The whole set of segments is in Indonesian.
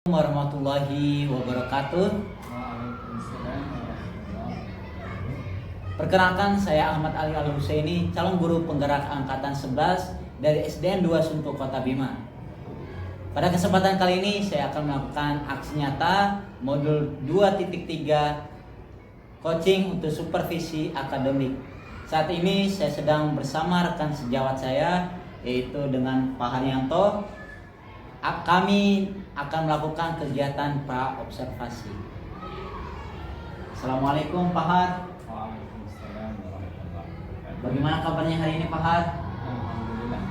Warahmatullahi wabarakatuh. Waalaikumsalam warahmatullahi wabarakatuh. Perkenalkan, saya Ahmad Ali Al-Husaini, calon guru penggerak angkatan 11 dari SDN 2 Suntuk Kota Bima. Pada kesempatan kali ini saya akan melakukan aksi nyata modul 2.3 coaching untuk supervisi akademik. Saat ini saya sedang bersama rekan sejawat saya, yaitu dengan Pak Haryanto. Kami akan melakukan kegiatan pra-observasi. Assalamualaikum Pak Har. Waalaikumsalam warahmatullahi wabarakatuh. Bagaimana kabarnya hari ini Pak Har? Alhamdulillah.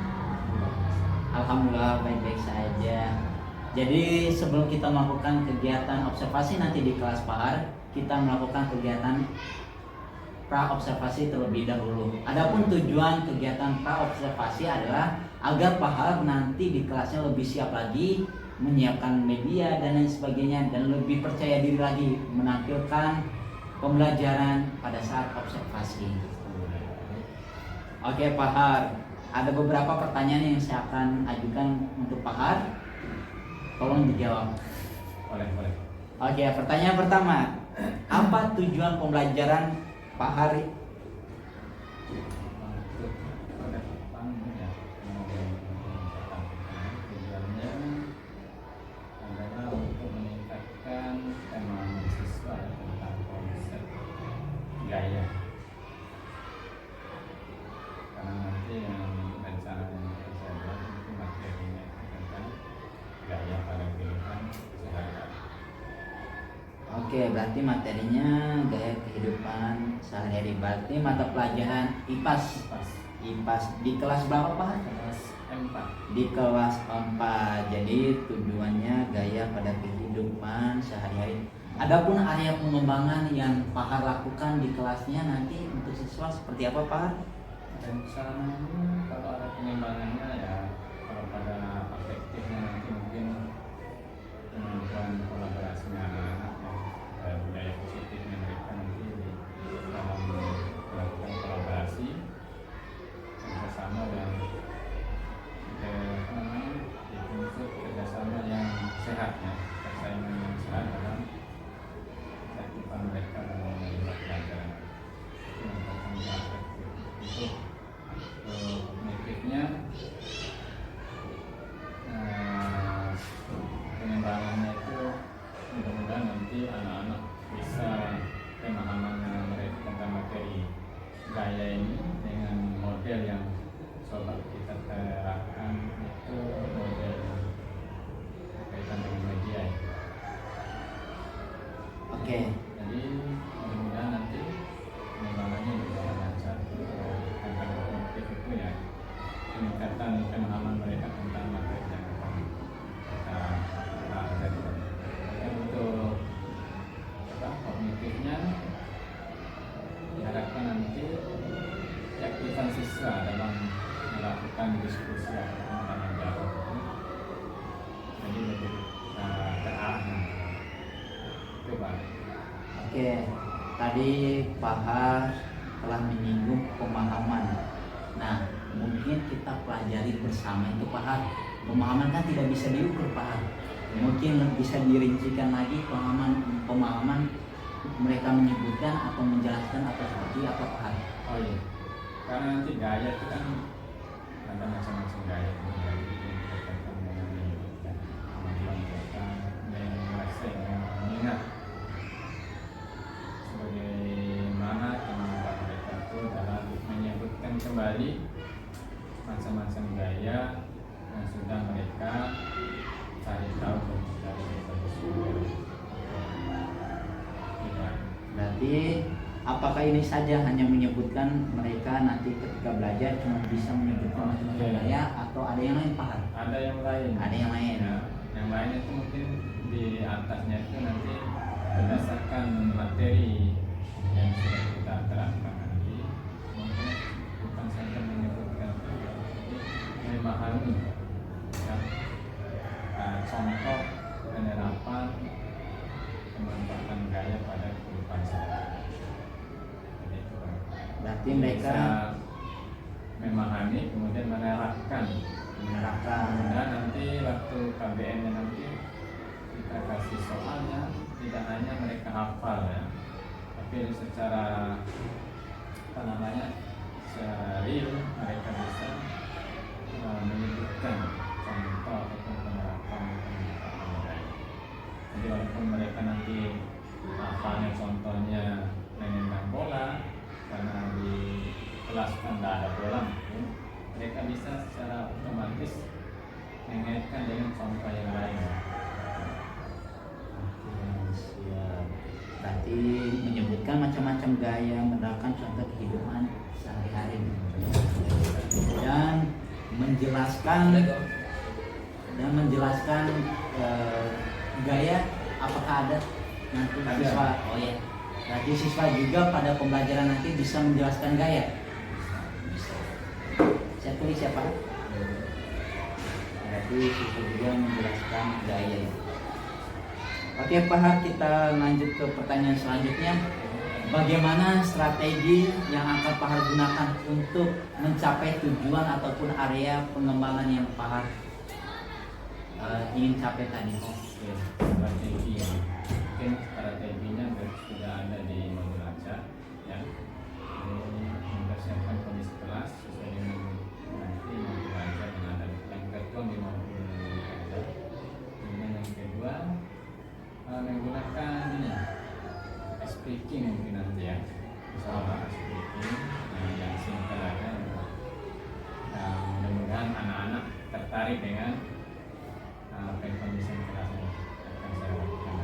Alhamdulillah baik-baik saja. Jadi sebelum kita melakukan kegiatan observasi nanti di kelas Pak Har, kita melakukan kegiatan pra-observasi terlebih dahulu. Adapun tujuan kegiatan pra-observasi adalah agar Pak Har nanti di kelasnya lebih siap lagi, menyiapkan media dan lain sebagainya, dan lebih percaya diri lagi menampilkan pembelajaran pada saat observasi. Oke Pak Har, ada beberapa pertanyaan yang saya akan ajukan untuk Pak Har. Tolong dijawab. Boleh. Oke, pertanyaan pertama. Apa tujuan pembelajaran Pak Har? Tujuannya adalah untuk meningkatkan pemahaman siswa tentang konsep gaya. Karena nanti yang rencana yang saya buat itu materinya tentang gaya pada kehidupan sehari-hari. Oke, berarti materinya gaya kehidupan sehari-hari. Berarti mata pelajaran IPAS. IPAS di kelas berapa Pak? Kelas M4. Di kelas 4. Jadi tujuannya gaya pada kehidupan sehari-hari. Adapun area pengembangan yang Pak Har lakukan di kelasnya nanti untuk siswa seperti apa Pak Har? Rencananya kalau ada pengembangannya ya, kalau pada afektifnya nanti mungkin kemampuan kolaborasinya anak-anak ya, budaya positifnya mereka nanti dalam melakukan kolaborasi kerjasama dan untuk kerjasama yang sehat ya, persaingan yang sehat dalam kehidupan mereka dalam melihat pelajaran itu yang akan efektif. Itu kognitifnya pengembangannya itu mudah-mudahan nanti anak-anak bisa pemahamannya mereka tentang materi gaya ini dengan model yang coba kita terapkan, itu model berkaitan dengan media ya. Oke. Jadi mudah-mudahan nanti pengembangannya berjalan lancar. Tentang kognitif itu ya peningkatan pemahaman mereka tentang materi yang akan kita pelajari. Dan untuk kognitifnya diharapkan nanti keaktifan siswa dalam melakukan diskusi atau tanya jawab itu jadi lebih terarah. Itu Pak. Oke, tadi Pak Har telah menyinggung pemahaman. Nah, mungkin kita pelajari bersama itu Pak Har. Pemahaman kan tidak bisa diukur Pak Har. Mungkin bisa dirincikan lagi pemahaman mereka menyebutkan atau menjelaskan atau seperti apa Pak Har. Oh iya, karena nanti gaya itu kan ada macam-macam gaya. Gaya itu berkaitan dengan menyebutkan kemampuan kita menguasai dan mengingat sebagaimana kemampuan mereka itu dalam menyebutkan kembali macam-macam gaya yang sudah mereka cari tahu dari berbagai sumber. Berarti apakah ini saja hanya menyebutkan mereka nanti ketika belajar cuma bisa menyebutkan macam-macam gaya atau ada yang lain Pak Har? Ada yang lain. Ada yang lain. Ya, yang lain itu mungkin di atasnya itu nanti berdasarkan materi yang sudah kita terapkan nanti mungkin bukan saja menyebutkan tapi memahami ya, contoh penerapan pemanfaatan gaya pada kehidupan sehari-hari. Jadi itu Berarti mereka bisa memahami kemudian menerapkan. menerapkan. Nah nanti waktu KBN-nya nanti kita kita kasih soalnya tidak hanya mereka hafal ya, tapi secara apa namanya, secara real mereka bisa menyebutkan contoh ataupun penerapan budaya. Jadi walaupun mereka nanti hafalnya contohnya menendang bola karena di kelas kan tidak ada bola, mereka bisa secara otomatis mengaitkan dengan contoh yang lain. Oke, siap. Berarti menyebutkan macam-macam gaya menerapkan contoh kehidupan sehari-hari dan menjelaskan gaya apakah ada nanti Ada. siswa. Oh ya, berarti siswa juga pada pembelajaran nanti bisa menjelaskan gaya. Saya tulis siapa? Berarti siswa juga menjelaskan gaya. Oke Pak Har, kita lanjut ke pertanyaan selanjutnya. Bagaimana strategi yang akan Pak Har gunakan untuk mencapai tujuan ataupun area pengembangan yang Pak Har ingin capai tadi? Oke, strategi ya. Mungkin strateginya sudah ada di modul aja ya. Jadi mempersiapkan kondisi kelas sesuai dengan nanti modul aja yang ada yang tertuang di modul aja. Kemudian yang kedua menggunakan ini speaking mungkin nanti ya, soal speaking yang singkat aja. Mudah-mudahan anak-anak tertarik dengan kondisi kelas ini akan saya lakukan.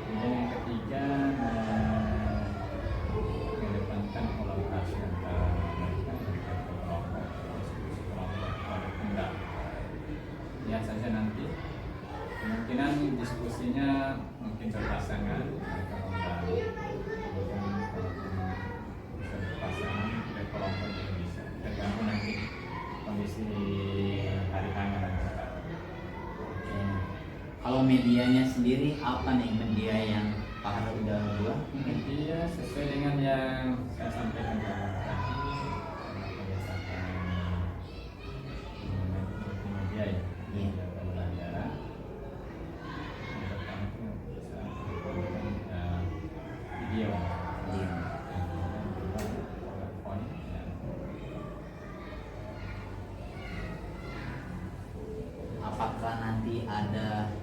Kemudian yang ketiga mengedepankan kolaborasi antara mereka dan kelompok, diskusi kelompok walaupun enggak lihat saja nanti kemungkinan diskusinya mungkin berpasangan atau enggak, kemudian bisa berpasangan dan kelompok juga bisa, tergantung nanti kondisi hari hangat dan sekarang. Kalau medianya sendiri apa nih media yang Pak Har udah buat? Media sesuai dengan yang saya sampaikan tadi, kebiasaan multimedia ya, media pembelajaran. Yang pertama itu bisa menggunakan video, yang kedua PowerPoint. Apakah nanti ada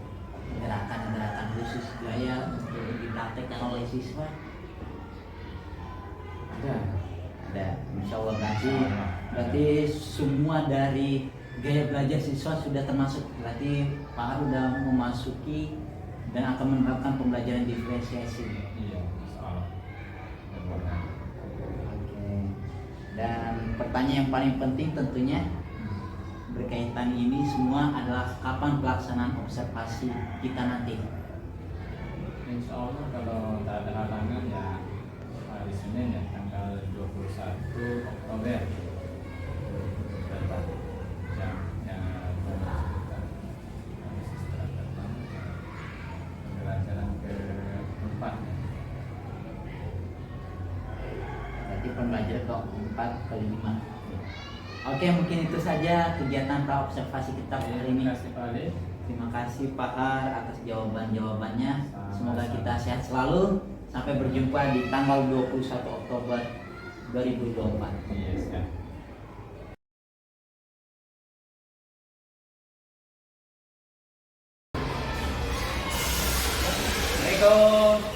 gerakan-gerakan khusus gaya untuk dipraktekkan oleh siswa? Ada. Insya Allah berarti semua dari gaya belajar siswa sudah termasuk. Berarti Pak Har sudah memasuki dan akan menerapkan pembelajaran diferensiasi. Iya, soal benar. Oke. Dan pertanyaan yang paling penting tentunya berkaitan ini semua adalah kapan pelaksanaan observasi kita nanti? Insya Allah kalau tak ada halangan ya hari Senin ya, tanggal 21 Oktober 2024 yang pembelajaran keempat ya. Berarti pembelajaran keempat kelima. Oke, mungkin itu saja kegiatan praobservasi kita hari ini. Terima kasih Pak Ali. Terima kasih Pak Har atas jawaban-jawabannya. Semoga kita sehat selalu. Sampai berjumpa di tanggal 21 Oktober 2024. Yes, ya. Assalamualaikum.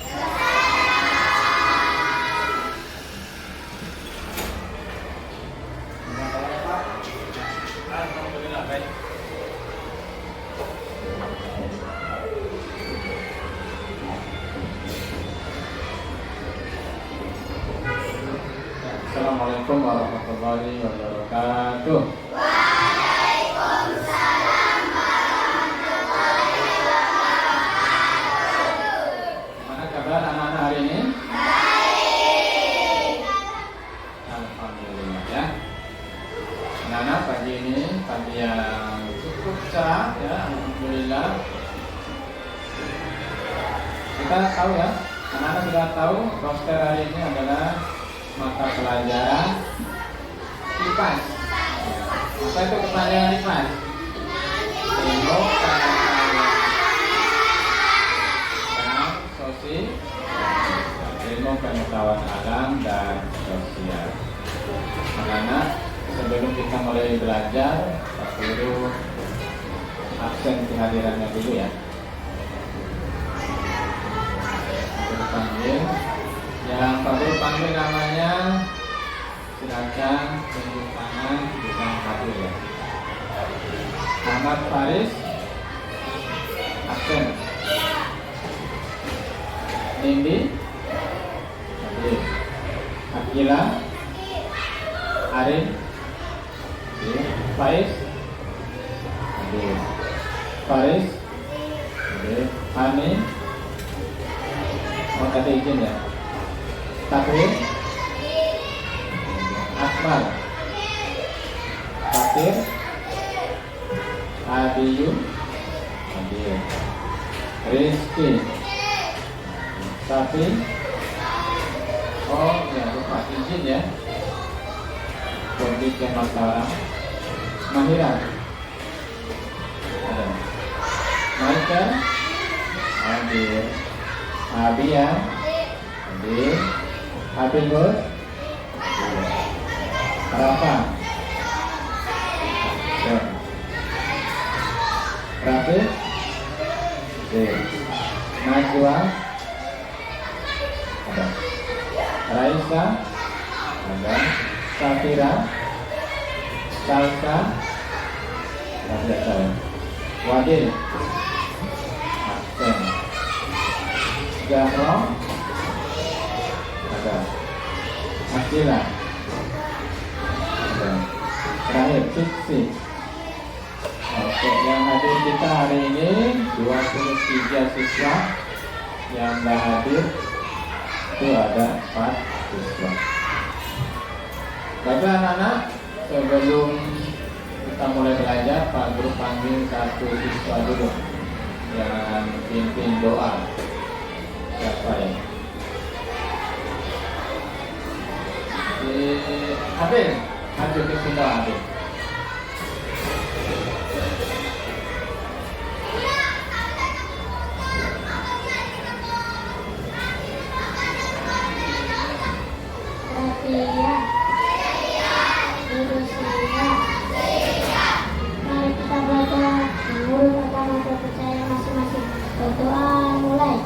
Alhamdulillah baik. Assalamualaikum warahmatullahi wabarakatuh. Gimana kabar anak-anak hari ini? Alhamdulillah ya. Anak-anak pagi ini pagi yang cukup cerah ya, alhamdulillah. Kita tahu ya, anak-anak sudah tahu roster hari ini adalah mata pelajaran IPA. Apa itu pelajaran IPA? Tembok, kasih, ilmu pengetahuan alam dan sosial. Anak-anak, sebelum kita mulai belajar, Pak Guru absen kehadirannya dulu ya. Guru panggil, yang Pak Guru panggil namanya, silakan tunjuk tangan dengan hadir ya. Ahmad Faris, absen. Nindi, hadir. Akila, Arin, hadir. Faiz, hadir. Faris, hadir. Hani, mau tadi izin ya. Takwir, Akmal, Fakir, Adiyu, hadir. Rizky, Safi, oh ya lupa izin ya. Publik yang masalah. Mahira, ada. Michael, hadir. Abia, hadir. Habibur, hadir. Rafa, hadir. Rafi, hadir. Najwa, ada. Raisa, ada. Safira, Salsa, ada saya. Wadil, absen. Jahro, ada. Akila, ada. Terakhir Fiksi. Oke, yang hadir kita hari ini 23 siswa. Yang tidak hadir itu ada 4 siswa. Bapak anak-anak, sebelum kita mulai belajar, Pak Guru panggil satu siswa dulu yang pimpin doa. Siapa ya? Habib, maju ke sini Habib. Mari kita belajar menurut agama terpercaya masing-masing. Berdoa mulai.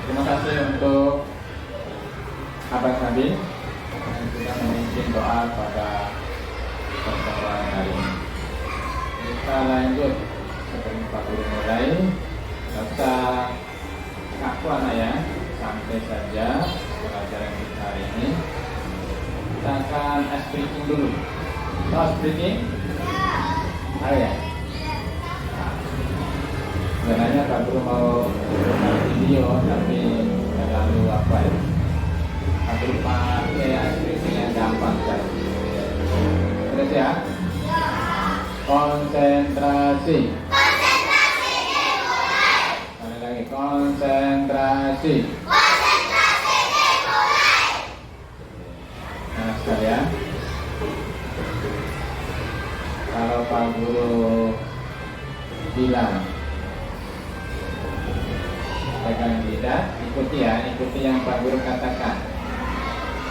Terima kasih untuk Abang Nabi yang sudah memimpin doa pada pertemuan hari ini. Kita lanjut sebelum Pak Guru mulai. Tidak usah kaku anak ya, santai saja pelajaran kita hari ini. Kita akan ice breaking dulu. Ice breaking? Ayo ya. Sebenarnya Pak Guru mau buat video tapi terlalu apa ya? Pak Guru pakai asli yang gampang kan? Terus ya? Konsentrasi. Sekali lagi konsentrasi. Nah sekalian, kalau Pak Guru bilang pegang lidah, ikuti ya, ikuti yang Pak Guru katakan.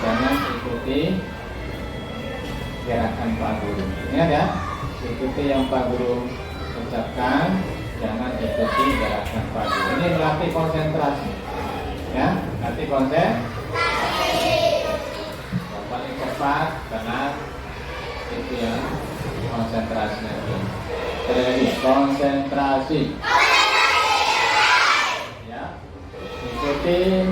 Jangan ikuti gerakan Pak Guru. Ingat ya, ikuti yang Pak Guru ucapkan, jangan ikuti gerakan Pak Guru. Ini melatih konsentrasi. Ya, latih konsentrasi. Yang paling cepat, benar, itu yang konsentrasinya. Sekali lagi, konsentrasi. Ikuti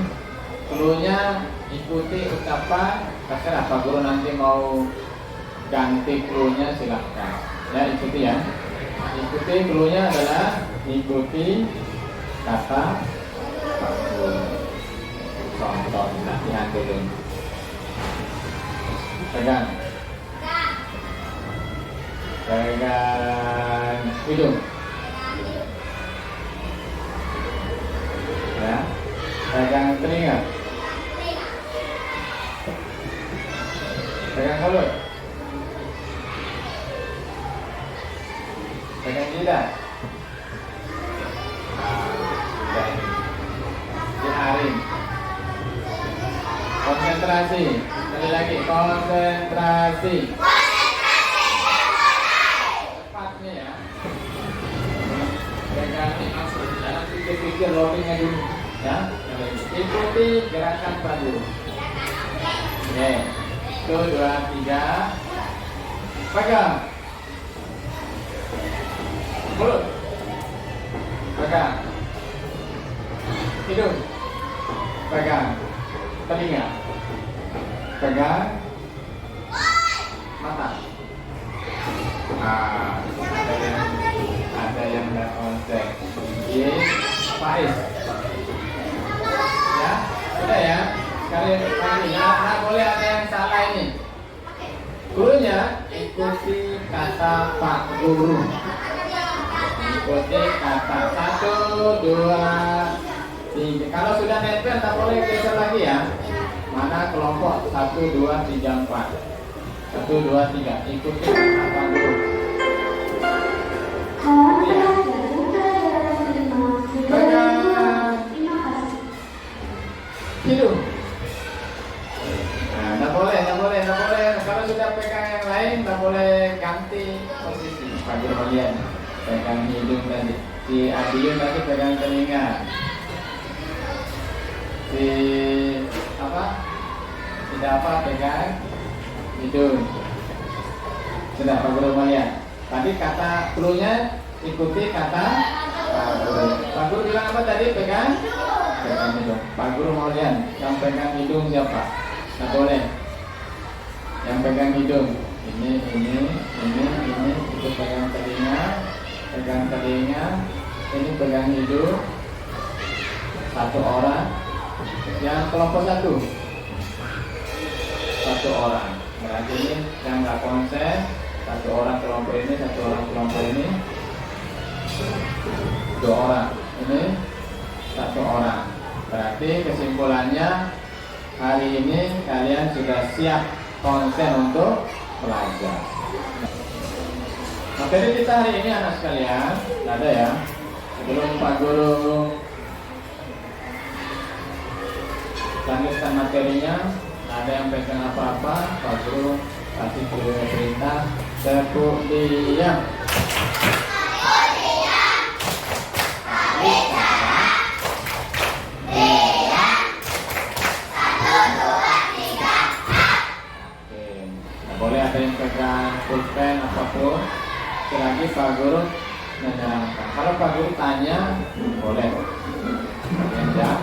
cluenya, ikuti ucapan. Terserah Pak Guru nanti mau ganti clue-nya silahkan. Ya, ikuti ya. Ikuti clue-nya adalah ikuti kata Pak Guru. Contoh latihan dulu. Pegang. Pegang hidung. Ya. Pegang telinga. Pegang mulut. Pegang lidah. Diarin. Konsentrasi. Sekali lagi, konsentrasi. Cepatnya ya. Pegang ini langsung. Jangan pikir-pikir loadingnya dulu. Ya. Ikuti gerakan Pak Guru. Oke. 1, 2, 3. Pegang. Mulut. Pegang. Hidung. Pegang. Telinga. Pegang. Mata. Ada yang nggak konsep. Y. Faiz. Ya, sudah ya. Sekali lagi, nah boleh ada yang salah ini. Gurunya ikuti kata Pak Guru. Ikuti kata 1, 2, 3. Kalau sudah nempel tak boleh geser lagi ya. Mana kelompok 1, 2, 3, 4. 1, 2, 3. Ikuti kata Pak Guru. Pegang hidung. Nah, tak boleh. Kalau sudah pegang yang lain, tak boleh ganti posisi. Pak Guru kalian pegang hidung tadi. Si Adiun tadi pegang telinga. Si apa? Tidak apa pegang hidung. Sudah Pak Guru kalian. Tadi kata clue-nya ikuti kata Pak Guru. Pak Guru bilang apa tadi? Pegang hidung. Pak Guru mau lihat yang pegang hidung siapa? Nggak boleh. Yang pegang hidung ini itu pegang telinga, ini pegang hidung. Satu orang. Yang kelompok satu orang. Berarti ini yang nggak konsen. Satu orang kelompok ini, satu orang kelompok ini. 2 orang. Ini 1 orang. Berarti kesimpulannya hari ini kalian sudah siap konsen untuk belajar. Materi kita hari ini anak sekalian, ada ya. Sebelum Pak Guru lanjutkan materinya, ada yang pegang apa-apa, Pak Guru kasih perintah tepuk diam. Boleh ada yang pegang pulpen apapun. Selagi Pak Guru menerangkan. Kalau Pak Guru tanya, boleh. Yang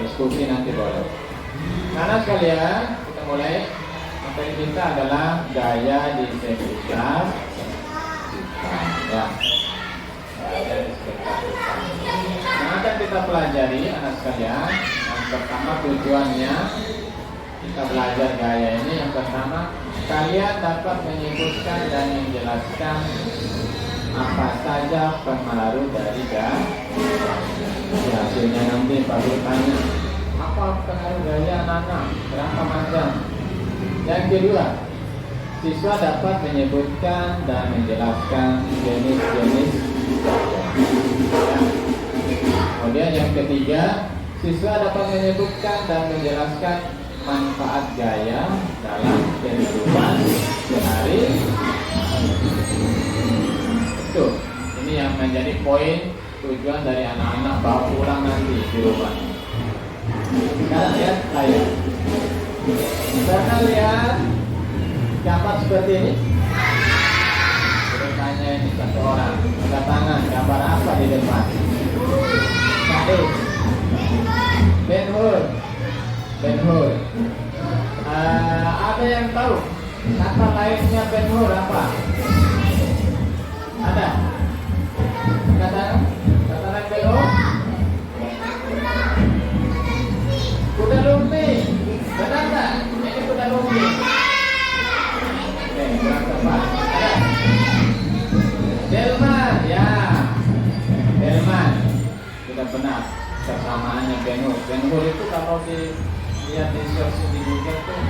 diskusi nanti boleh. Karena sekalian, kita mulai. Materi kita adalah gaya disabilitas. Ya. Gaya disabilitas. Yang akan kita pelajari anak sekalian. Yang pertama tujuannya kita belajar gaya ini. Yang pertama, kalian dapat menyebutkan dan menjelaskan apa saja pengaruh dari gaya. Hasilnya nanti Pak Guru tanya, apa pengaruh gaya anak-anak? Berapa macam? Yang kedua, siswa dapat menyebutkan dan menjelaskan jenis-jenis gaya. Kemudian yang ketiga, siswa dapat menyebutkan dan menjelaskan manfaat gaya dalam kehidupan sehari. Itu, ini yang menjadi poin tujuan dari anak-anak bawa pulang nanti di rumah. Sekarang lihat saya. Pernah lihat gambar seperti ini? Bertanya ini satu orang, ada tangan, gambar apa di depan? Ben Hur. kesamaannya Ben Hur. Ben Hur itu kalau dilihat di search di Google tuh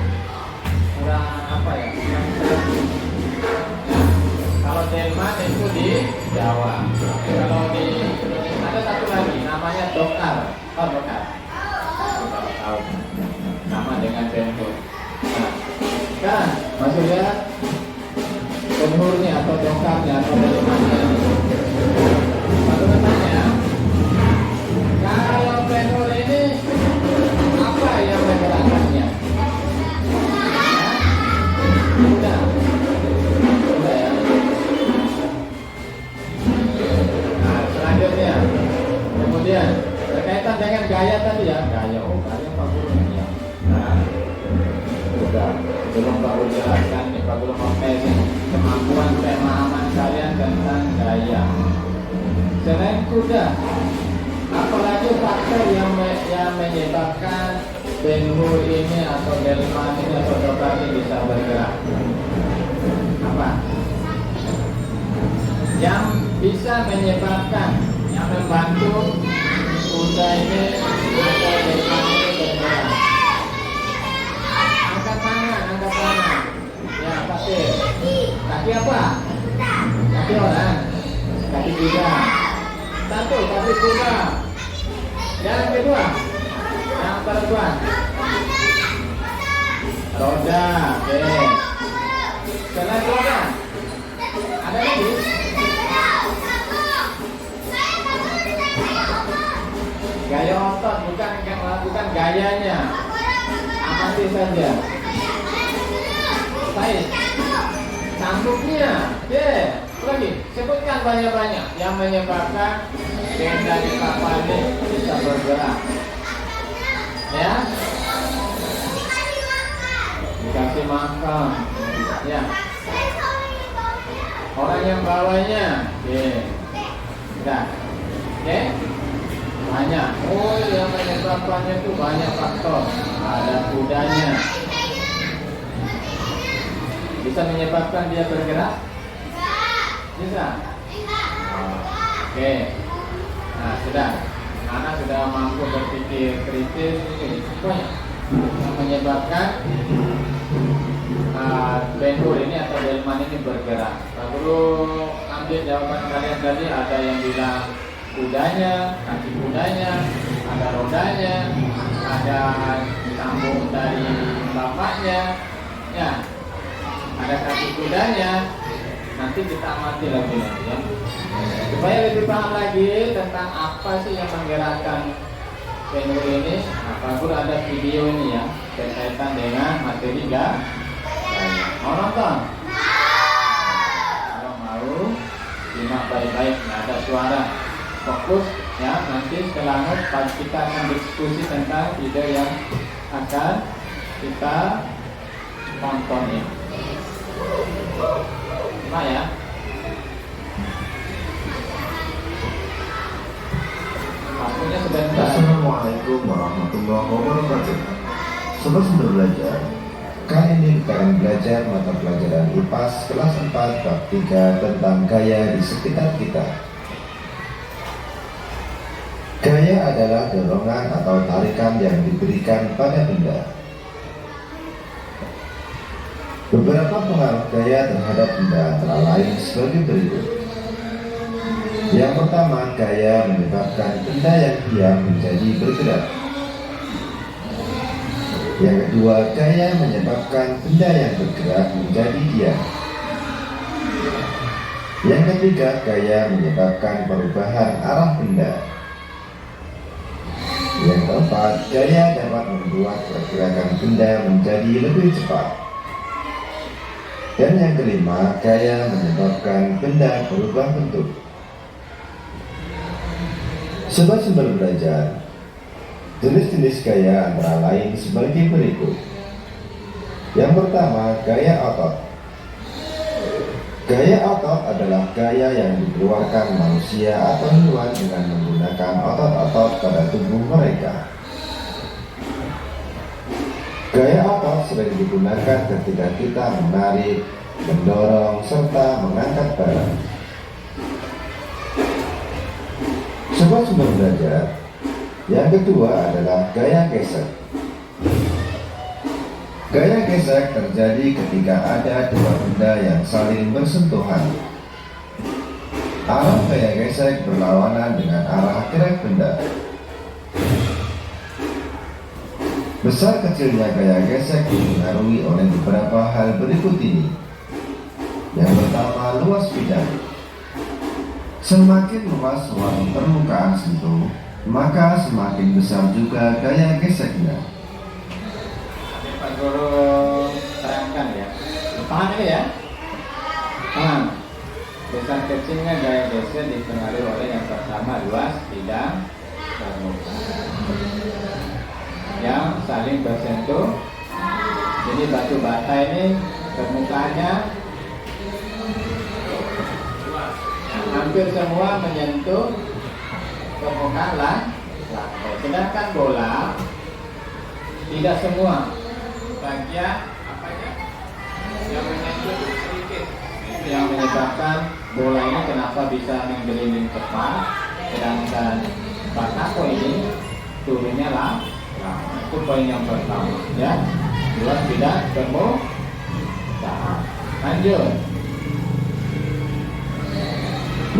kurang apa ya? Kalau Delman itu di Jawa. Kalau di ada satu lagi namanya Dokar. Oh, Dokar. Tahu. Sama dengan Ben Hur. Nah, kan masuk lihat Ben Hurnya atau Dokarnya atau Delmannya. Lalu bertanya, kalau Ben Hur ini apa yang menggerakkannya? Udah ya. Nah, selanjutnya, kemudian berkaitan dengan gaya tadi ya, gaya Pak Guru ya. Nah, udah belum Pak Guru jelaskan nih, Pak Guru mengais kemampuan pemahaman kalian tentang gaya. Selain kuda, apalagi faktor yang menyebabkan Ben Hur ini atau Delman ini atau Dokar ini bisa bergerak? Apa? Yang bisa menyebabkan, yang membantu kuda ini atau Delman ini bergerak? Angkat tangan. Ya, pasti. Kaki apa? Kaki orang. Kaki kuda. Satu, kaki kuda. Yang kedua, yang perempuan. Roda, oke. Selain roda, ada lagi? Gaya otot, bukan gayanya. Amati saja. Baik. Cambuknya, oke. Lagi, sebutkan banyak-banyak yang menyebabkan benda di kapal ini bisa bergerak. Ya, dikasih makan. Ya, orang yang bawanya, oke. Udah, oke. Banyak. Oh, yang menyebabkannya itu banyak faktor. Ada kudanya. Bisa menyebabkan dia bergerak? Bisa? Oke. Nah, sudah. Anak sudah mampu berpikir kritis. Ini banyak yang menyebabkan Ben Hur ini atau Delman ini bergerak. Lalu ambil jawaban kalian tadi. Ada yang bilang kudanya, kaki kudanya, ada rodanya, ada sambung dari bapaknya, ya, ada kaki kudanya. Nanti kita amati lagi ya. Supaya lebih paham lagi tentang apa sih yang menggerakkan Ben Hur ini. Nah, Pak Guru ada video ini ya berkaitan dengan materi gaya. Mau nonton? Kalau mau, simak baik-baik. Nggak ada suara. Fokus ya. Nanti setelah kita akan diskusi tentang video yang akan kita tonton ini. Nah ya. Waktunya sebentar. Assalamualaikum warahmatullahi wabarakatuh. Sobat Sumber Belajar, kali ini kita akan belajar mata pelajaran IPAS kelas 4 bab 3 tentang gaya di sekitar kita. Gaya adalah dorongan atau tarikan yang diberikan pada benda. Beberapa pengaruh gaya terhadap benda antara lain sebagai berikut. Yang pertama, gaya menyebabkan benda yang diam menjadi bergerak. Yang kedua, gaya menyebabkan benda yang bergerak menjadi diam. Yang ketiga, gaya menyebabkan perubahan arah benda. Yang keempat, gaya dapat membuat pergerakan benda menjadi lebih cepat. Dan yang kelima, gaya menyebabkan benda berubah bentuk. Sobat Sumber Belajar, jenis-jenis gaya antara lain sebagai berikut. Yang pertama, gaya otot. Gaya otot adalah gaya yang dikeluarkan manusia atau hewan dengan menggunakan otot-otot pada tubuh mereka. Gaya otot sering digunakan ketika kita menarik, mendorong, serta mengangkat barang. Sobat Sumber Belajar, Yang kedua adalah gaya gesek. Gaya gesek terjadi ketika ada dua benda yang saling bersentuhan. Arah gaya gesek berlawanan dengan arah gerak benda. Besar kecilnya gaya gesek dipengaruhi oleh beberapa hal berikut ini. Yang pertama, luas bidang. Semakin luas ruang permukaan sentuh, maka semakin besar juga gaya geseknya. Oke, Pak Guru terangkan ya. Paham ini ya? Paham. Besar kecilnya gaya gesek dipengaruhi oleh yang pertama luas bidang permukaan yang saling bersentuh. Jadi batu bata ini permukaannya hampir semua menyentuh permukaan lantai. Sedangkan bola tidak semua bagian apanya yang menyentuh sedikit. Itu yang menyebabkan bola ini kenapa bisa menggelinding cepat, sedangkan batako ini turunnya lama. Itu poin yang pertama ya. Luas bidang permukaan. Lanjut.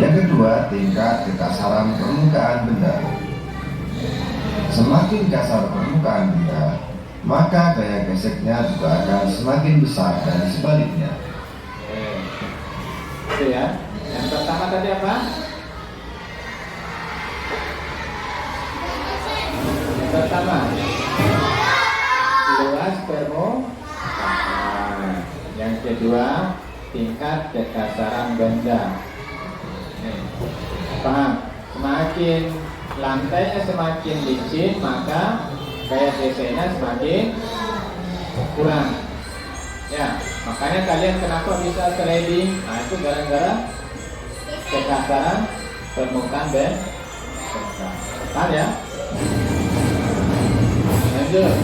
Yang kedua, tingkat kekasaran permukaan benda. Semakin kasar permukaan benda, maka gaya geseknya juga akan semakin besar dan sebaliknya. Itu ya. Yang pertama tadi apa? Yang pertama luas permukaan. Yang kedua tingkat kekasaran benda. Paham? Semakin lantainya semakin licin, maka gaya geseknya semakin kurang. Ya, makanya kalian kenapa bisa sliding? Nah, itu gara-gara kekasaran permukaan benda. Paham ya? Lanjut.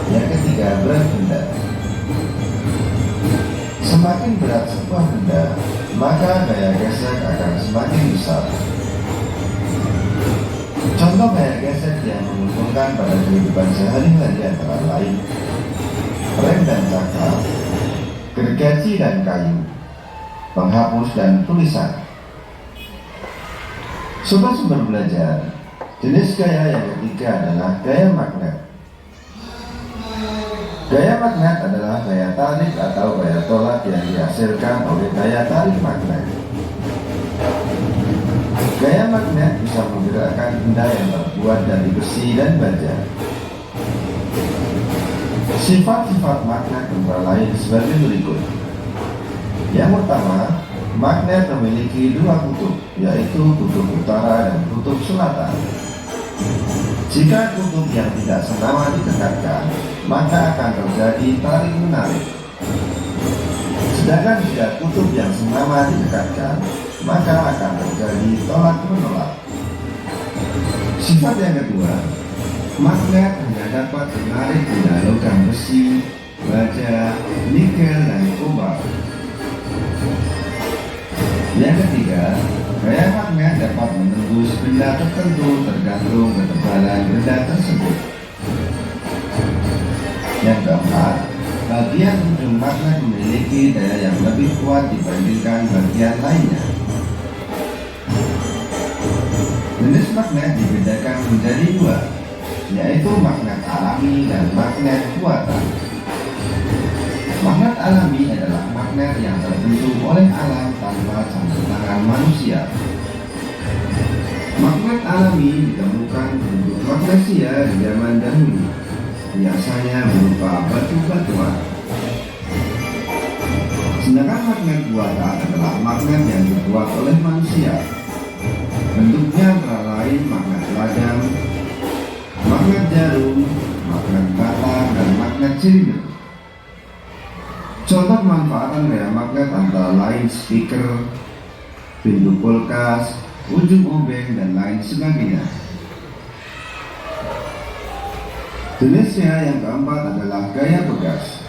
Yang ketiga, berat benda. Semakin berat sebuah benda, maka gaya gesek akan semakin besar. Contoh gaya gesek yang menguntungkan pada kehidupan sehari-hari antara lain rem dan cakram, gergaji dan kayu, penghapus dan tulisan. Sumber-sumber belajar. Jenis gaya yang ketiga adalah gaya magnet. Gaya magnet adalah gaya tarik atau gaya tolak yang dihasilkan oleh gaya tarik magnet. Gaya magnet bisa menggerakkan benda yang terbuat dari besi dan baja. Sifat-sifat magnet antara lain sebagai berikut. Yang pertama, magnet memiliki dua kutub, yaitu kutub utara dan kutub selatan. Jika kutub yang tidak senama didekatkan, maka akan terjadi tarik-menarik. Sedangkan jika kutub yang senama didekatkan, maka akan terjadi tolak-menolak. Sifat yang kedua, magnet hanya dapat menarik benda logam besi, baja, nikel, dan kobalt. Yang ketiga, gaya magnet dapat menembus benda tertentu tergantung ketebalan benda tersebut. Yang keempat, bagian ujung magnet memiliki daya yang lebih kuat dibandingkan bagian lainnya. Jenis magnet dibedakan menjadi dua, yaitu magnet alami dan magnet buatan. Magnet alami adalah magnet yang terbentuk oleh alam tanpa campur tangan manusia. Magnet alami ditemukan bentuk magnesia di zaman dahulu, biasanya berupa batu-batuan. Sedangkan magnet buatan adalah magnet yang dibuat oleh manusia. Bentuknya antara lain magnet ladang, magnet jarum, magnet bata, dan magnet silinder. Contoh pemanfaatan gaya magnet antara lain speaker, pintu kulkas, ujung obeng, dan lain sebagainya. Jenisnya yang keempat adalah gaya pegas.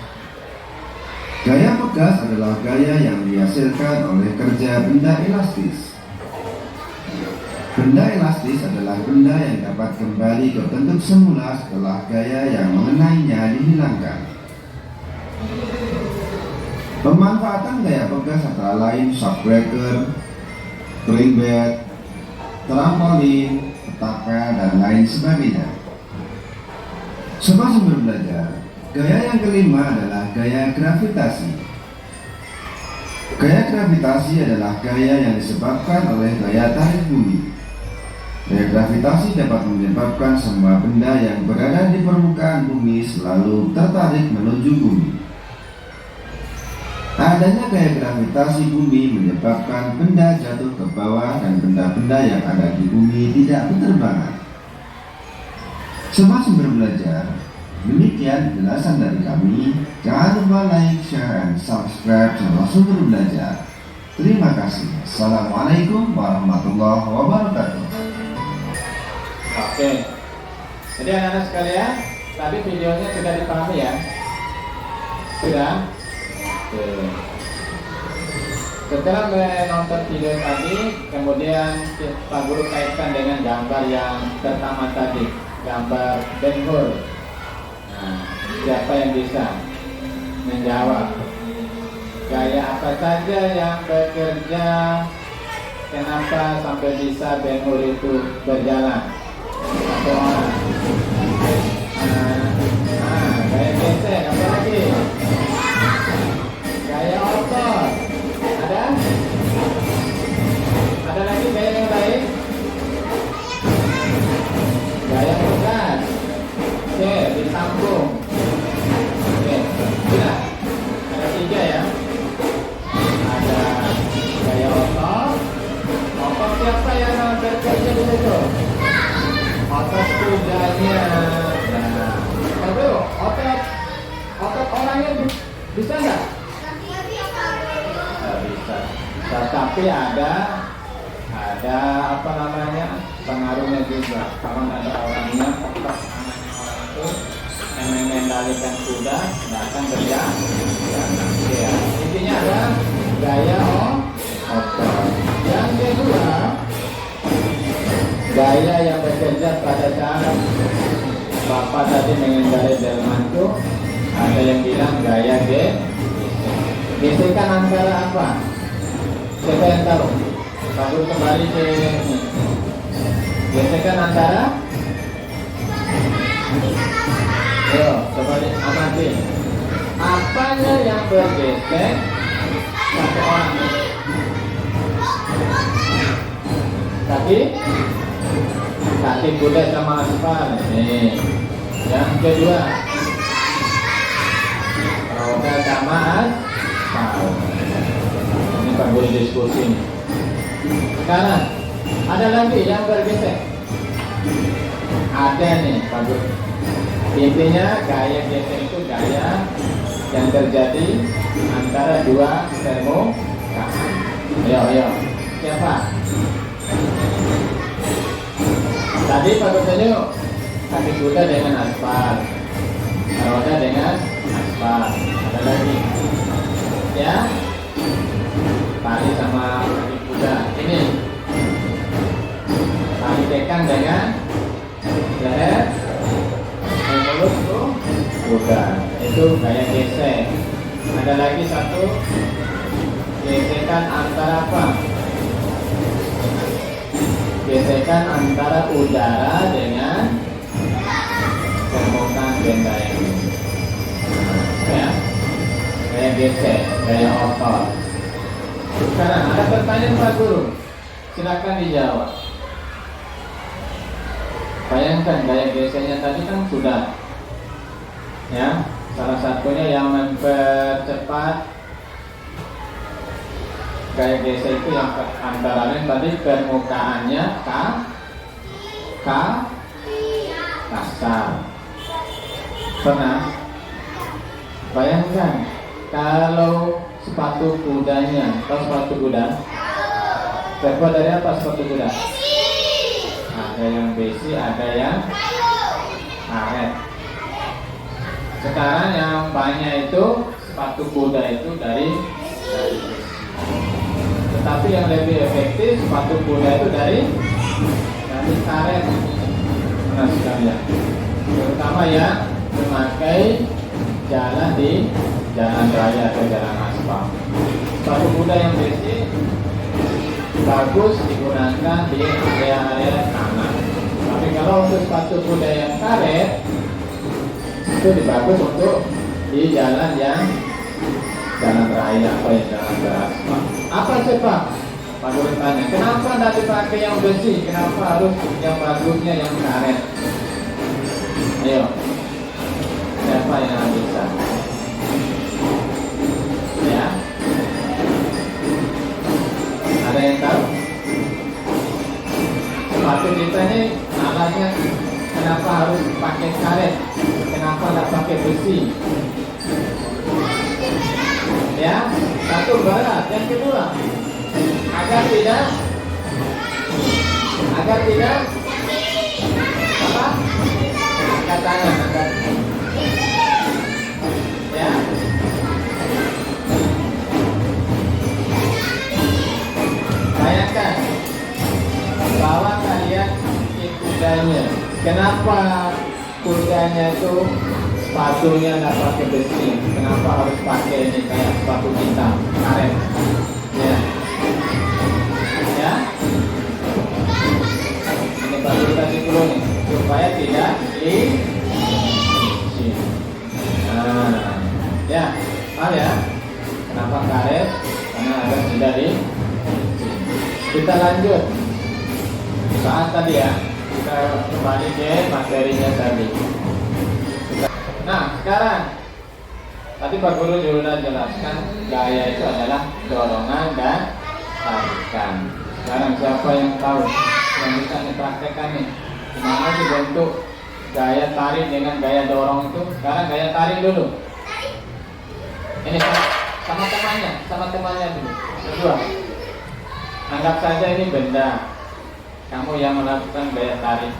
Gaya pegas bekas adalah gaya yang dihasilkan oleh kerja benda elastis. Benda elastis adalah benda yang dapat kembali ke bentuk semula setelah gaya yang mengenainya dihilangkan. Pemanfaatan gaya bekas antara lain shockbreaker, spring bed, trampolin, petaka, dan lain sebagainya. Sobat Sumber Belajar, gaya yang kelima adalah gaya gravitasi. Gaya gravitasi adalah gaya yang disebabkan oleh gaya tarik bumi. Gaya gravitasi dapat menyebabkan semua benda yang berada di permukaan bumi selalu tertarik menuju bumi. Adanya gaya gravitasi bumi menyebabkan benda jatuh ke bawah dan benda-benda yang ada di bumi tidak berterbangan. Sobat Sumber Belajar, demikian penjelasan dari kami. Jangan lupa like, share, and subscribe channel Sumber Belajar. Terima kasih. Assalamualaikum warahmatullahi wabarakatuh. Oke. Jadi anak-anak sekalian, tadi videonya sudah dipahami ya? Sudah? Oke. Setelah menonton video tadi, kemudian Pak Guru kaitkan dengan gambar yang pertama tadi, gambar Ben Hur. Nah, siapa yang bisa menjawab? Gaya apa saja yang bekerja? Kenapa sampai bisa Ben Hur itu berjalan? Satu orang. Gaya gesek, apa lagi? Gaya otot. Ada? Ada lagi gaya yang lain? Gaya pegas. Oke, ditampung. Oke, sudah. Ada 3 ya. Ada gaya otot. Otot siapa yang bekerja di situ? Otot kudanya. Nah, tapi otot orangnya bisa nggak? Nggak bisa. Tetapi ada apa namanya, pengaruhnya juga. Kalau ada orangnya, otot anaknya orang itu yang mengendalikan kuda, nggak akan berjalan. Ya, intinya ada gaya otot. Yang kedua, gaya yang bekerja pada saat Bapak tadi mengendarai delman itu, ada yang bilang gaya gesekan antara apa? Siapa yang tahu? Baru kembali ke ini. Gesekan antara? Yo, coba amati. Apanya yang bergesek satu orang? Kaki kuda sama aspal. Nih. Yang kedua, roda sama aspal. Ini Pak Guru diskusi nih. Sekarang ada lagi yang bergesek. Ada nih Pak Guru. Intinya gaya gesek itu gaya yang terjadi antara dua permukaan. Ayo. Siapa? Tadi Pak Guru, kaki kuda dengan aspal, roda dengan aspal. Ada lagi, ya? Tali sama kaki kuda. Ini tali tekan dengan leher, mulut tuh kuda. Itu gaya gesek. Ada lagi satu, gesekan antara apa? Gesekan antara udara dengan permukaan benda ini. Ya, gaya gesek, gaya otot. Sekarang ada pertanyaan Pak Guru, silakan dijawab. Bayangkan gaya geseknya tadi kan sudah, ya, salah satunya yang mempercepat gaya gesek itu yang antara lain tadi permukaannya kasar. Pernah bayangkan kalau sepatu kudanya, atau sepatu kuda terbuat dari apa sepatu kuda? Ada yang besi, ada yang karet. Sekarang yang banyak itu sepatu kuda itu dari besi. Tetapi yang lebih efektif sepatu kuda itu dari karet. Nah sekalian, terutama yang memakai jalan di jalan raya atau jalan aspal. Sepatu kuda yang besi bagus digunakan di area-area tanah. Tapi kalau untuk sepatu kuda yang karet itu bagus untuk di jalan yang jalan raya atau jalan beraspal. Apa sebab? Pak Guru tanya, kenapa tidak dipakai yang besi? Kenapa harus yang bagusnya yang karet? Ayo, siapa yang bisa? Ya, ada yang tahu? Sepatu kita ini alatnya kenapa harus pakai karet? Kenapa tidak pakai besi? Ya, satu berat. Yang kedua, agar tidak apa? Angkat tangan, angkat. Ya. Bayangkan bahwa kalian kudanya. Kenapa kudanya itu sepatunya nggak pakai besi? Kenapa harus pakai ini kayak sepatu kita karet? Ya. Ya. Ini baru kasih dulu nih supaya tidak di. Nah, ya, paham ya? Kenapa karet? Karena agar tidak di. Kita lanjut. Saat tadi ya, kita kembali ke materinya tadi. Nah, sekarang tadi Pak Guru sudah jelaskan gaya itu adalah dorongan dan tarikan. Sekarang siapa yang tahu yang bisa dipraktekkan nih? Gimana sih bentuk gaya tarik dengan gaya dorong itu? Sekarang gaya tarik dulu. Ini sama temannya dulu. Kedua, anggap saja ini benda. Kamu yang melakukan gaya tarik.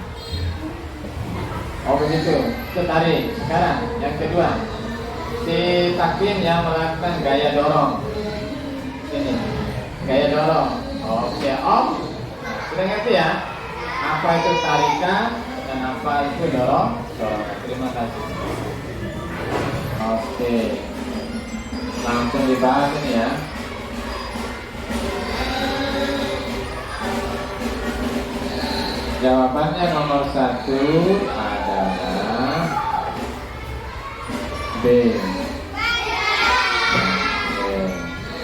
Oh begitu, itu tarik. Sekarang yang kedua, si Takin yang melakukan gaya dorong. Ini, gaya dorong. Oke, Om. Sudah ngerti ya? Apa itu tarikan dan apa itu dorong? Terima kasih. Oke, langsung dibahas ini ya. Jawabannya nomor 1 adalah B.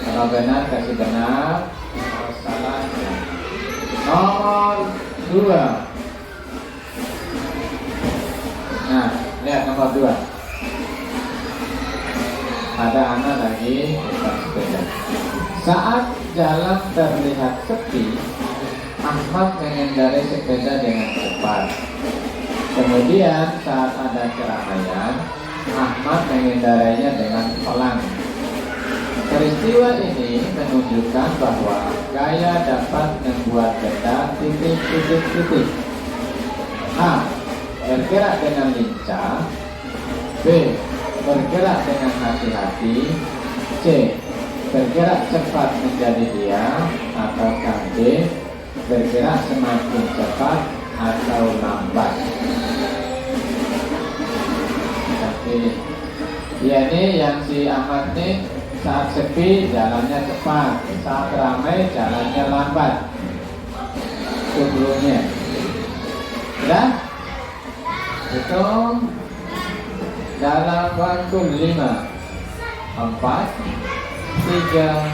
Kalau benar kasih benar, kalau salah nomor 2. Nah, lihat nomor 2. Ada anak lagi sepeda. Saat jalan terlihat sepi, Ahmad mengendarai sepeda dengan cepat. Kemudian saat ada keramaian, Ahmad mengendarainya dengan pelan. Peristiwa ini menunjukkan bahwa gaya dapat membuat benda titik. A. Bergerak dengan lincah. B. Bergerak dengan hati-hati. C. Bergerak cepat menjadi diam. Atau D. Bergerak semakin cepat atau lambat. Tapi dia ini yang si Ahmad ini saat sepi jalannya cepat, saat ramai jalannya lambat. Sebelumnya, sudah hitung dalam waktu 5, 4, 3,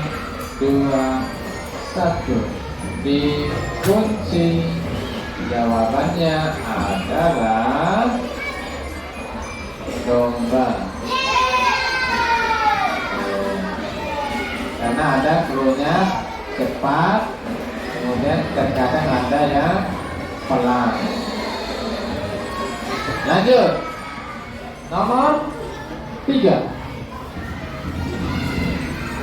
2, 1. Dikunci. Jawabannya adalah domba. Karena ada clue-nya cepat, kemudian terkadang ada yang pelan. Lanjut. Nomor 3.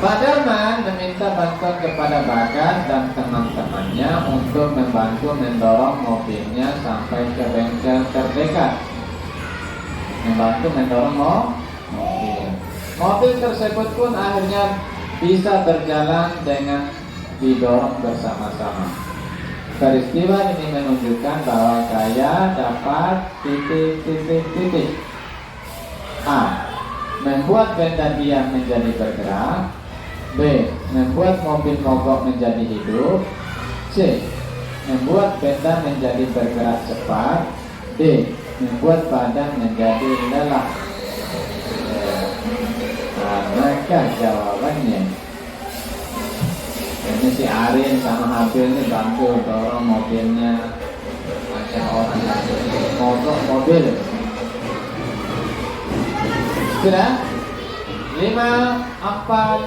Pak Darman meminta bantuan kepada Bagas dan teman-temannya untuk membantu mendorong mobilnya sampai ke bengkel terdekat. Membantu mendorong mobil. Mobil tersebut pun akhirnya bisa berjalan dengan didorong bersama-sama. Peristiwa ini menunjukkan bahwa gaya dapat titik. A. Membuat benda diam menjadi bergerak. B. Membuat mobil mogok menjadi hidup. C. Membuat benda menjadi bergerak cepat. D. Membuat badan menjadi lelah. Manakah jawabannya? Ini si Arin sama Habil ini bantu dorong mobilnya macam orang mogok mobil. Sudah? 5, 4,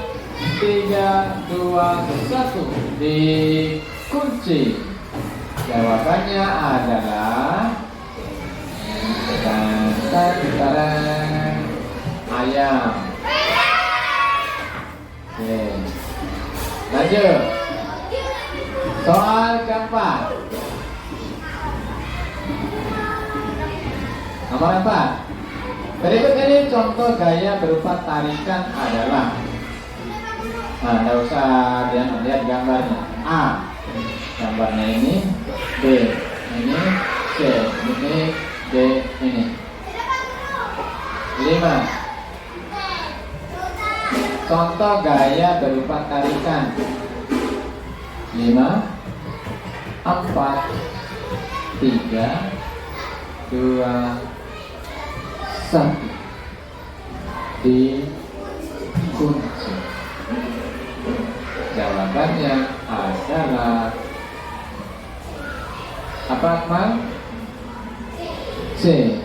3, 2, 1 dikunci. Jawabannya adalah ayam. Oke. Lanjut. Soal keempat. Nomor 4. Berikut ini contoh gaya berupa tarikan adalah. Nah, tidak usah dia melihat gambarnya. A. Gambarnya ini. B. Ini. C. Ini. D. Ini. 5. Contoh gaya berupa tarikan. 5, 4, 3, 2, 1 dikunci. Jawabannya adalah apa, Akmal? C.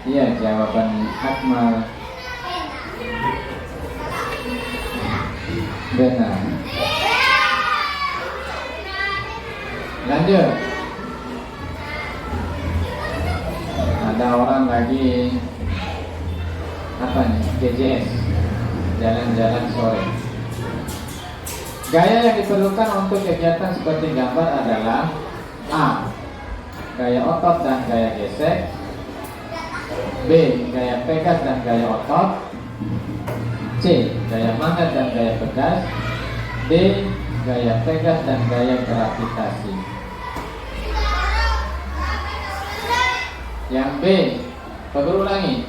Iya, jawaban Akmal benar. Lanjut. Ada orang lagi apa nih? GJS, jalan-jalan sore. Gaya yang diperlukan untuk kegiatan seperti gambar adalah A. Gaya otot dan gaya gesek. B. Gaya pegas dan gaya otot. C. Gaya magnet dan gaya pegas. D. Gaya pegas dan gaya gravitasi. Yang B, ulangi.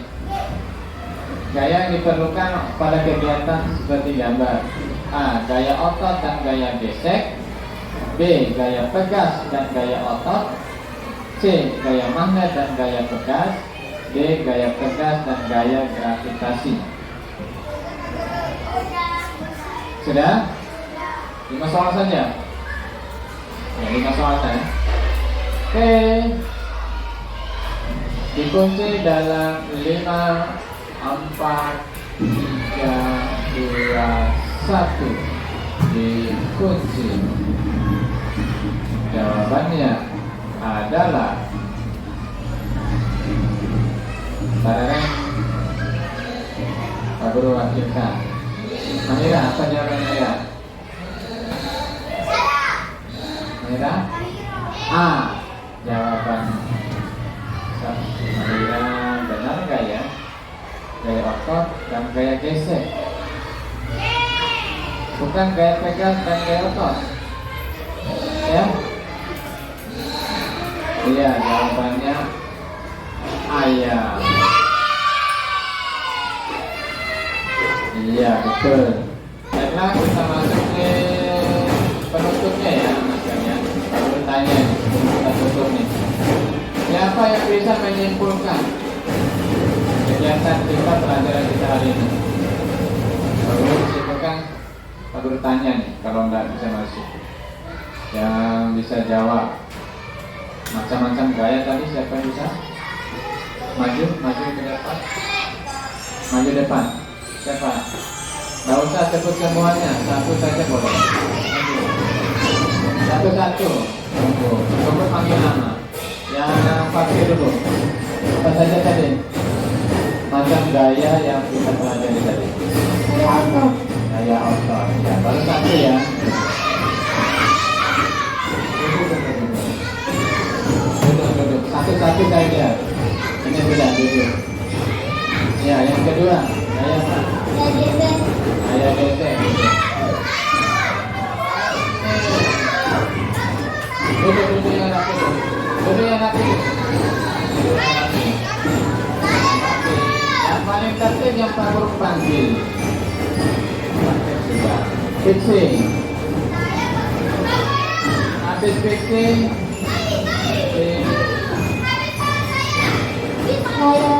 Gaya yang diperlukan pada kegiatan seperti gambar. A. Gaya otot dan gaya gesek. B. Gaya pegas dan gaya otot. C. Gaya magnet dan gaya pegas. D. Gaya pegas dan gaya gravitasi. Sudah? 5 soal saja. Ya, 5 soal saja. Oke. Dikunci dalam 5, 4, 3, 2, 1 dikunci. Jawabannya adalah Pak Guru wakilkan. Amira, apa jawaban Amira? Amira? A. Jawaban Amira benar nggak ya? Gaya otot dan gaya gesek. Bukan gaya pegang dan gaya otot. Ya? Iya, jawabannya ayam. Iya, betul. Baiklah, kita masuk ke penutupnya ya, maksudnya. Kalau bertanya, kita tutup nih. Siapa yang bisa menyimpulkan kegiatan kita, pelajaran kita hari ini? Kalau disimpulkan, kita bertanya nih, kalau nggak bisa masuk. Yang bisa jawab macam-macam gaya tadi, siapa yang bisa? Maju ke depan. Maju depan. Siapa? Nggak usah sebut semuanya, satu saja boleh. Satu-satu. Tunggu panggil nama. Yang pasti dulu. Apa saja tadi? Macam gaya yang kita pelajari tadi. Gaya otot. Ya, baru satu ya. Duduk. Satu-satu saja. Ini sudah duduk. Ya, yang kedua. Gaya apa? Saya GC. Saya GC. Duduk yang rapi. Duduk yang rapi. Yang paling tertib yang Pak Guru panggil. Fixing. Habis fixing. Saya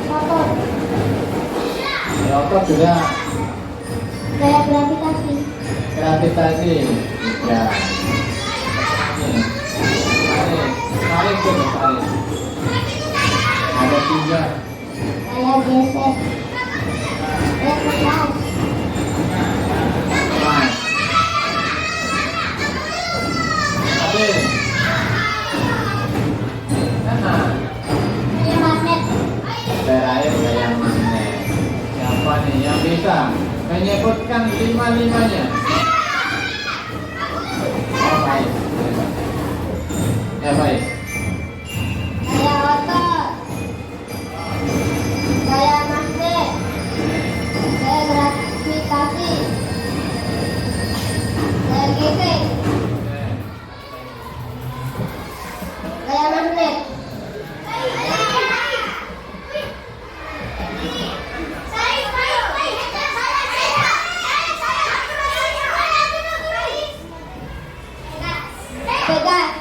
motor. Otot juga. Saya gravitasi. Gravitasi. Ya. Tarik tuh, tarik. Ada 3. Saya GS. Saya kelas. Mas. Habis. Nah, Saya magnet. terakhir kayak magnet. Siapa nih yang bisa menyebutkan 5-5-nya? Oh, baik. Ya, baik. Saya otot. Saya magnet. Saya gravitasi. Saya GC. Saya magnet. Pegang.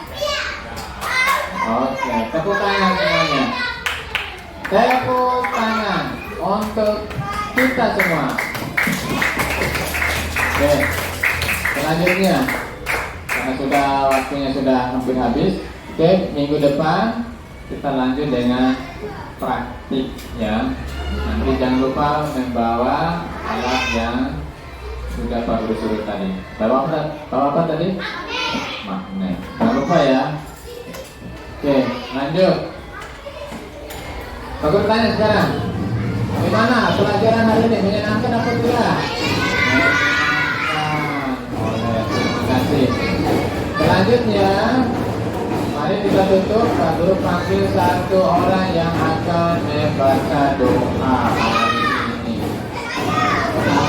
Oke, tepuk tangan semuanya. Tepuk tangan untuk kita semua. Oke, selanjutnya karena sudah waktunya sudah hampir habis. Oke, minggu depan kita lanjut dengan praktik ya. Nanti jangan lupa membawa alat yang sudah Pak Guru suruh tadi. Bawa apa tadi? Magnet. Jangan lupa ya. Oke, lanjut. Pak Guru tanya sekarang, gimana pelajaran hari ini? Menyenangkan apa tidak? Menyenangkan. Oleh, terima kasih. Selanjutnya, mari kita tutup. Pak Guru panggil satu orang yang akan membaca doa hari ini.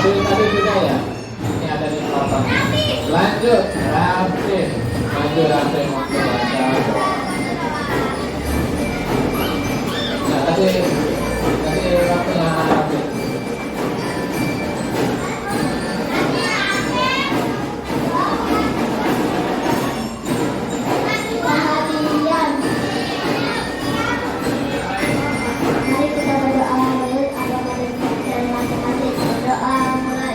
Tadi sudah ya? Ini ada di papan. Lanjut, Rafif. Maju Rafif untuk baca doa. Nah, tadi waktunya Rafif. Perhatian. Mari kita berdoa menurut agama dan masing-masing. Berdoa mulai.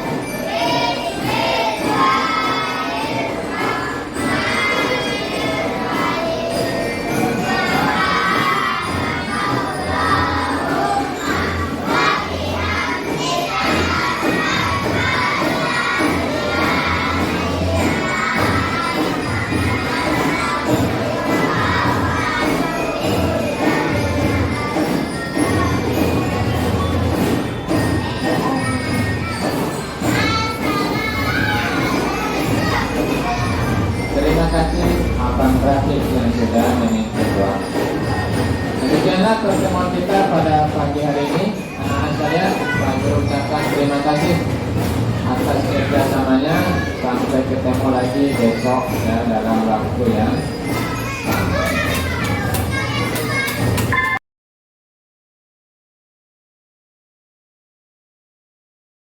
Terima kasih Abang Rafif yang sudah meminta doa. Demikianlah pertemuan kita pada pagi hari ini. Anak-anak saya, Pak Guru ucapkan terima kasih atas kerjasamanya. Sampai ketemu lagi besok ya dalam waktu yang